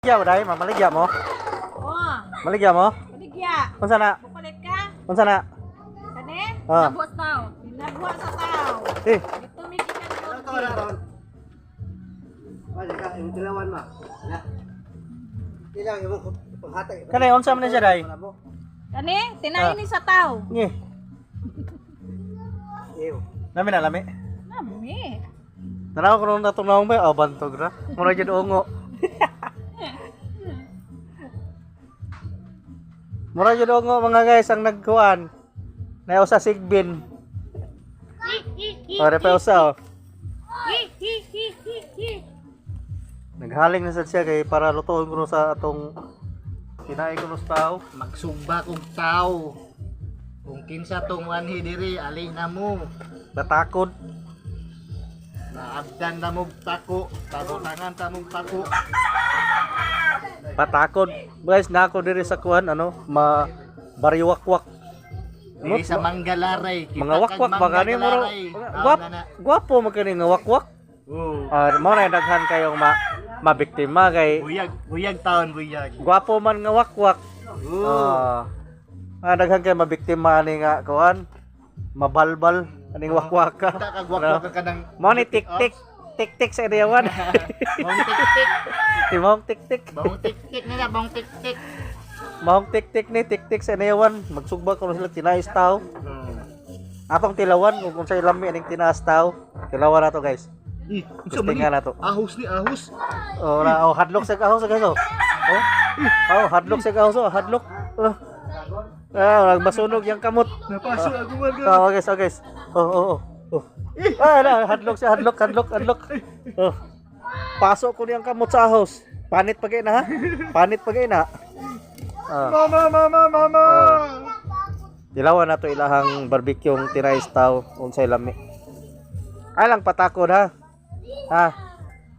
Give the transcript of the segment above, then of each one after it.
Maligya mo dahil, maligya mo? Oh, Maligya mo? baligya. Unsa na? Bukulit ka? Unsa na? Kani? Ah. Nabuhat tao. Nabuhat sa tao. Eh, Ito may gikan ko. Wala ka, yung tilawan ma. Ya. Ilang yung panghatag. kanay unsa man na siya dahil? Kani? Tinayin ni sa tao. Ngi, Iyo. nami na lami. Nami. Tanaw ko nung natong naong ba? Oh, bantog ra. Mura dyan ungo. Mura dyan ungo mga guys ang nagkuhan. Na usa sigbin. O, repa usa oh. Naghaling na sad siya kay para lutuon ko sa atong kinain ko sa tao. Magsugba kong tao. Kung kinsa tong wanhi diri, alay na mo. Natakod. Naabdan na mo tako. Tabutangan ta mong tako. Patakod. Guys, na ako diri sa kuhan ano, bariwakwak. Diri sa Manggalaray. Mga wakwak ba kani mo? Gwapo magkani nga wakwak. Oh. Mo na daghan kayong mabiktima kay Buyag taon, buyag. gwapo man nga wakwak. Oh. Daghan kay mabiktima ani nga kuan. Mabalbal aning wakwak ka. Kagwapo ka kanang Mo ni tik-tik. Tik-tik sa iriyawan. bong tik-tik. Timong tik-tik. Bong tik-tik nila, bong tik-tik. Mahong tik-tik ni tik-tik sa iriyawan. Magsugba ko sila tinais tao. Atong tilawan kung sa ilami aning tinaas tao. Tilawan na to guys. Gustingan na to. Ahos ni ahos. Hadlok sa kahos guys oh. Hadlok sa kahos oh, hadlok. Nagmasunog yung kamot. Napaso ako man. Okay. Oh. Hadlok siya, hadlok. Oh. Pasok ko niyang kamot sa ahos. Panit pagay na ha? Panit pagay na. Mama. Dilawan na to ilahang barbecue yung tinais tao unsay lami. Alang patakod ha.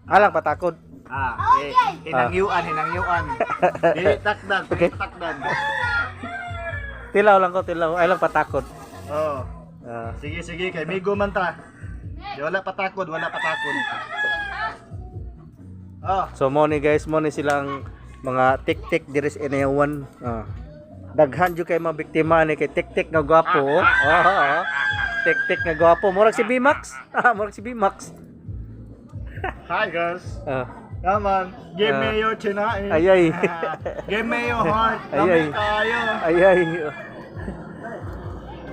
Alang patakod. Hinangyuan. Dili takdan, Okay. takdan. Tilaw lang ko, tilaw. Alang patakod. Oh. Sige, kay migo man ta. Di wala patakod. Oh. So mo ni guys, mo ni silang mga tik-tik diri sa inayawan. Daghan jud kay mga biktima ni kay tik-tik nga gwapo. Tik-tik nga gwapo. Murag si Bimax. Murag si Bimax. Hi guys. Ah. Come on, give me your tonight. Ayay. Give me your heart. Ayay. Kami tayo. Ayay.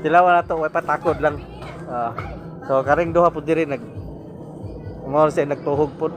Tilawan na to, way patakod lang. So karing duha pud diri mo siya nagtuhog pud.